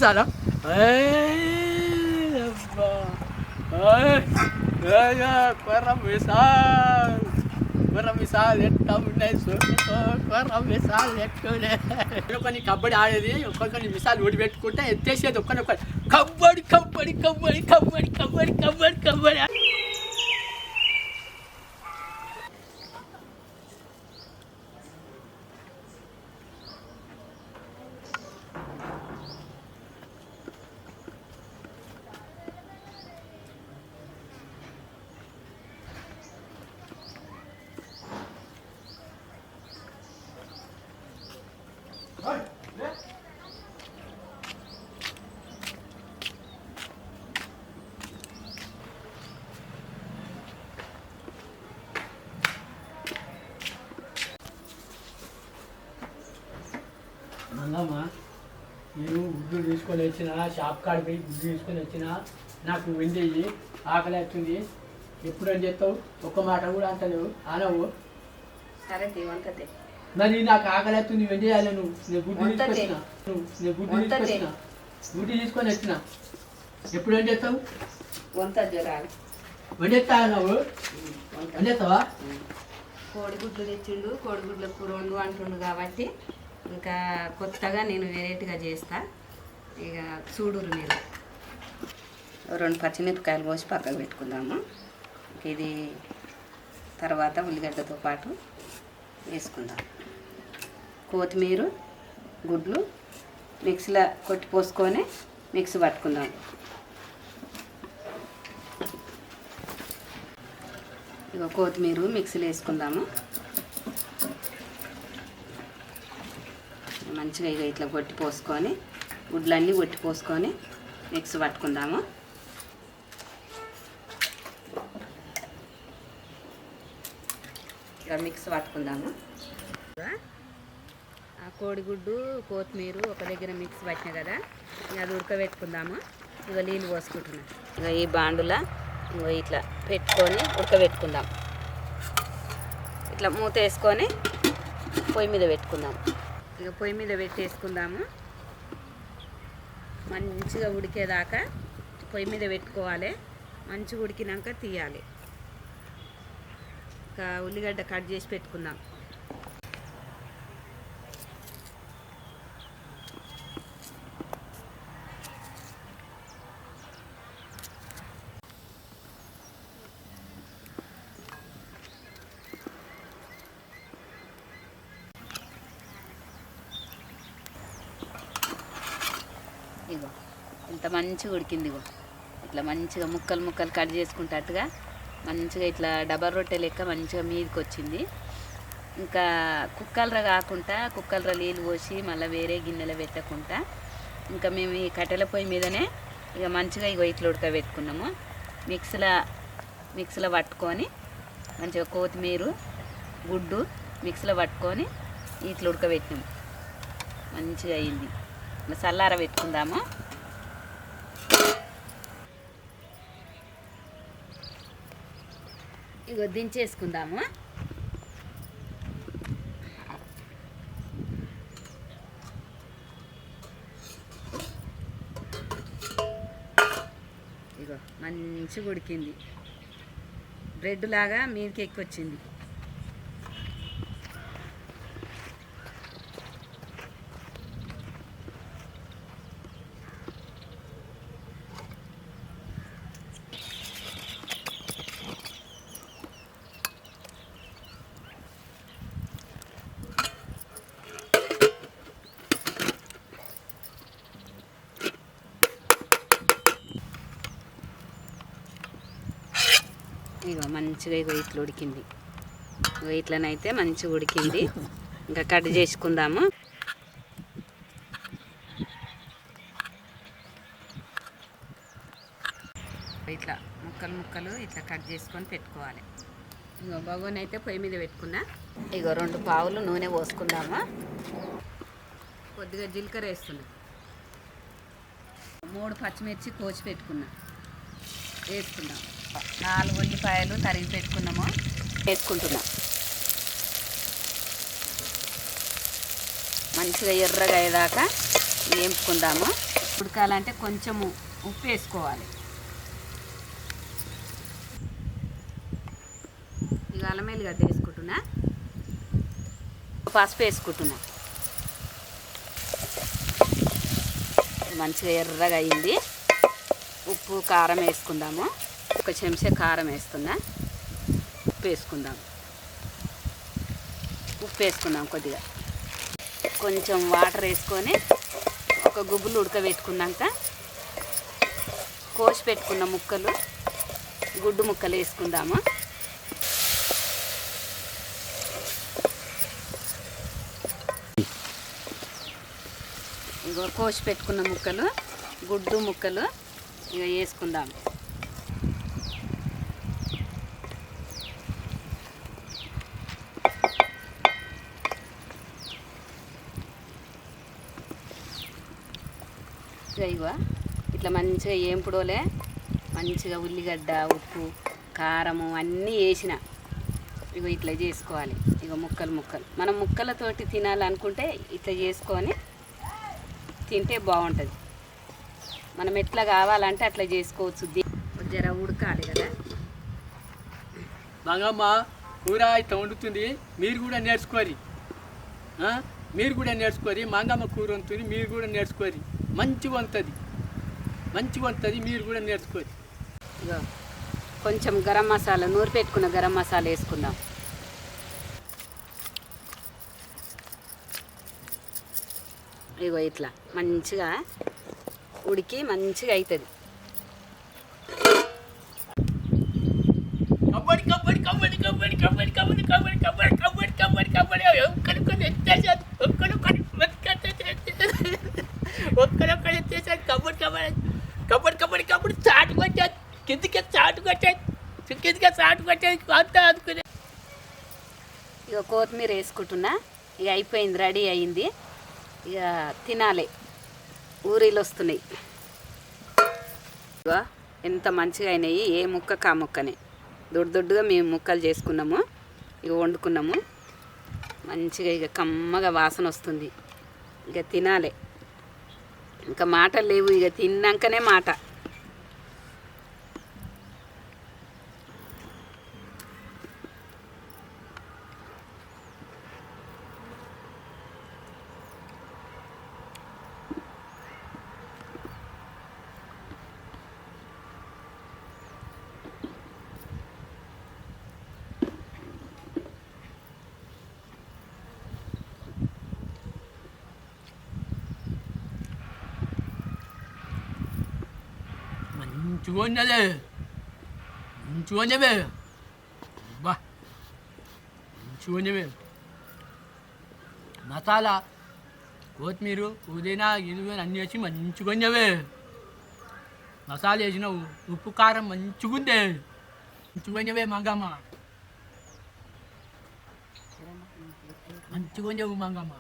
చాలా కొర్ర మిసాలు ఎట్లా ఉన్నాయి కొర్ర మిసాలు ఎట్టునే కొన్ని కబడ్డీ ఆడేది ఒక్కొక్కరిని మిసాలు ఓడి పెట్టుకుంటే ఎత్తేసేది ఒక్కనొక్కటి కబడ్డీ కబడ్డీ కబడ్డీ కబడ్డీ కబడ్డీ కబడ్డీ కబడ్డీ మంగమ్మ నేను గుడ్లు తీసుకొని వచ్చిన షాప్ కాడికి పోయి గుడ్లు తీసుకొని వచ్చిన నాకు వెండి ఆకలి అవుతుంది ఎప్పుడు అని చెప్తావు ఒక్క మాట కూడా అంటలేవు అనవు సరే వంటతే మరి నాకు ఆకలి అవుతుంది వెండి చేయాలి నువ్వు నేను గుడ్డు తీసుకొని వచ్చిన ఎప్పుడు ఏం చేస్తావు వంట జరాలి వండేస్తా నువ్వు వండేస్తావా కోడిగుడ్లు తెచ్చిండు కోడిగుడ్ల కూర వండు అంటుండు కాబట్టి ఇంకా కొత్తగా నేను వెరైటీగా చేస్తా ఇక చూడురు మీరు 2 పచ్చిమిరపకాయలు పోసి పక్కకు పెట్టుకుందాము ఇది తర్వాత ఉల్లిగడ్డతో పాటు వేసుకుందాం కొత్తిమీర గుడ్లు మిక్సీలో కొట్టి పోసుకొని మిక్సీ పట్టుకుందాం ఇక కొత్తిమీర మిక్సీలో వేసుకుందాము మంచిగా ఇక ఇట్లా కొట్టి పోసుకొని గుడ్లన్నీ కొట్టి పోసుకొని మిక్సీ పట్టుకుందాము ఇక మిక్సీ పట్టుకుందాము ఆ కోడిగుడ్డు కొత్తిమీర ఒక దగ్గర మిక్సీ పట్టినా కదా ఇక అది ఉడకబెట్టుకుందాము ఇక నీళ్ళు పోసుకుంటున్నాం ఇక ఈ బాండులా ఇట్లా పెట్టుకొని ఉడకబెట్టుకుందాం ఇట్లా మూత వేసుకొని పొయ్యి మీద పెట్టుకుందాం ఇక పొయ్యి మీద పెట్టేసుకుందాము మంచిగా ఉడికేదాకా పొయ్యి మీద పెట్టుకోవాలి మంచిగా ఉడికినాక తీయాలి ఇక ఉల్లిగడ్డ కట్ చేసి పెట్టుకుందాం ఇగో ఇంత మంచిగా ఉడికింది ఇగో ఇట్లా మంచిగా ముక్కలు ముక్కలు కట్ చేసుకుంటట్టుగా మంచిగా ఇట్లా డబల్ రొట్టె లెక్క మంచిగా మీదకి వచ్చింది ఇంకా కుక్కలర కాకుండా కుక్కలర నీళ్ళు పోసి మళ్ళీ వేరే గిన్నెలో పెట్టకుండా ఇంకా మేము ఈ కట్టెల పొయ్యి మీదనే ఇక మంచిగా ఇగో ఇట్లా ఉడకబెట్టుకున్నాము మిక్సీలో పట్టుకొని మంచిగా కొత్తిమీర గుడ్డు మిక్సీలో పట్టుకొని ఇట్లా ఉడకబెట్టినాము మంచిగా అయింది చల్లార పెట్టుకుందాము ఇగో దించేసుకుందాము ఇగో మంచిగా ఉడికింది బ్రెడ్ లాగా మీదకి ఎక్కొచ్చింది ఇగో మంచిగా ఇగో ఇట్లా ఉడికింది ఇగో ఇట్లనైతే మంచిగా ఉడికింది ఇంకా కట్ చేసుకుందాము ఇట్లా ముక్కలు ముక్కలు ఇట్లా కట్ చేసుకొని పెట్టుకోవాలి ఇగో బగోని అయితే పొయ్యి మీద పెట్టుకున్నా ఇగో 2 పావులు నూనె పోసుకుందాము కొద్దిగా జీలకర్ర వేస్తున్నా 3 పచ్చిమిర్చి కోసి పెట్టుకున్నా వేసుకుందాం 4 ఉల్లిపాయలు తరిగి పెట్టుకున్నాము వేసుకుంటున్నాం మంచిగా ఎర్రగా అయ్యేదాకా వేపుకుందాము ఉడకాలంటే కొంచెము ఉప్పు వేసుకోవాలి. ఇక అల్లం వెల్లిగడ్డ వేసుకుంటున్నా, పసుపు వేసుకుంటున్నా. మంచిగా ఎర్రగా అయింది. ఉప్పు కారం వేసుకుందాము. ఒక చెంచా కారం వేస్తున్నా. ఉప్పు వేసుకుందాం కొద్దిగా. కొంచెం వాటర్ వేసుకొని ఒక గుబ్బులు ఉడకబెట్టుకున్నాక కోసి పెట్టుకున్న ముక్కలు, గుడ్డు ముక్కలు వేసుకుందాము. ఇగో కోసి పెట్టుకున్న ముక్కలు, గుడ్డు ముక్కలు ఇక వేసుకుందాము. ఇగో ఇట్లా మంచిగా ఏంపుడోలే, మంచిగా ఉల్లిగడ్డ, ఉప్పు, కారము అన్నీ వేసిన. ఇగో ఇట్లా చేసుకోవాలి. ఇగో ముక్కలు మనం ముక్కలతోటి తినాలనుకుంటే ఇట్లా చేసుకొని తింటే బాగుంటుంది. మనం ఎట్లా కావాలంటే అట్లా చేసుకోవచ్చు. జర ఉడకాలి కదా. మంగమ్మ కూర ఇట్లా వండుతుంది, మీరు కూడా నేర్చుకోరి. మంగమ్మ కూర వండుతుంది, మీరు కూడా నేర్చుకోరి. మంచిగా ఉంటుంది, మీరు కూడా నేర్చుకోరి. ఇగో కొంచెం గరం మసాలా, నూరు పెట్టుకున్న గరం మసాలా వేసుకుందాం. ఇగో ఇట్లా మంచిగా ఉడికి మంచిగా అవుతుంది. కబడ్డీ చాటు కొట్టేది, కిందికి చాటు కొట్టేది అనుకునే. ఇక కొత్తిమీర వేసుకుంటున్నా. ఇక అయిపోయింది, రెడీ అయింది. ఇక తినాలి. ఊరిలు వస్తున్నాయి. ఇక ఎంత మంచిగా అయినాయి. ఏ ముక్క కా ముక్కనే దొడ్డుగా మేము ముక్కలు చేసుకున్నాము. ఇక వండుకున్నాము మంచిగా. ఇక కమ్మగా వాసన వస్తుంది. ఇక తినాలి. ఇంకా మాటలు లేవు. ఇక తిన్నాకనే మాట. మంచిగా మసాలా, కొత్తిమీర, పుదీనా, గిన్నె అన్నీ వేసి మంచిగా మసాలా వేసినావు. ఉప్పు కారం మంచిగా మంగమ్మ, మంచిగా మంగమ్మ.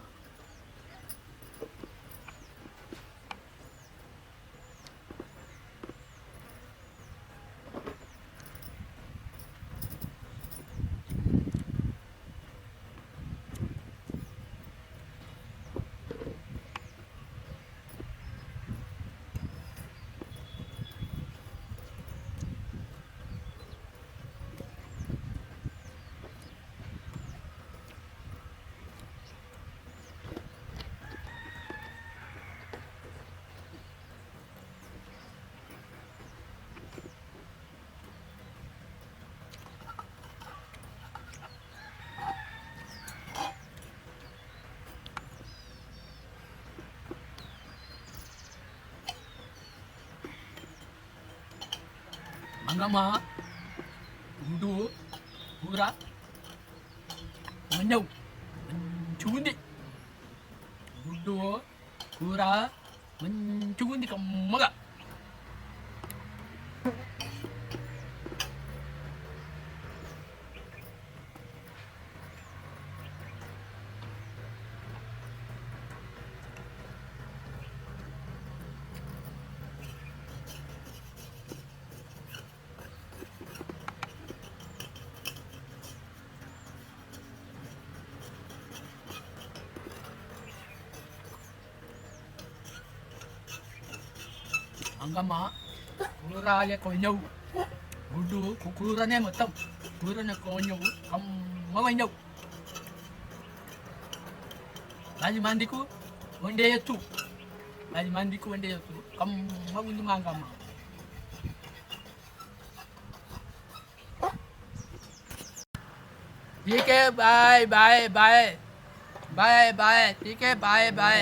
మంగమ్మ గుడ్డు కూర మంజవు మంచిగుంది. గుడ్డు కూర మంచిగుంది కమ్మగా. అంగమ్మ కూర కొయ్యవు గుడ్డు కూరనే మొత్తం కూరనే కొయ్యవు అమ్మవయ్యవు 10 మందికి వండేయచ్చు 10 మందికి వండేయచ్చు కమ్మ ఉంది మా అంగమ్మ ठीक है bye bye bye bye bye ठीक है बाय बाय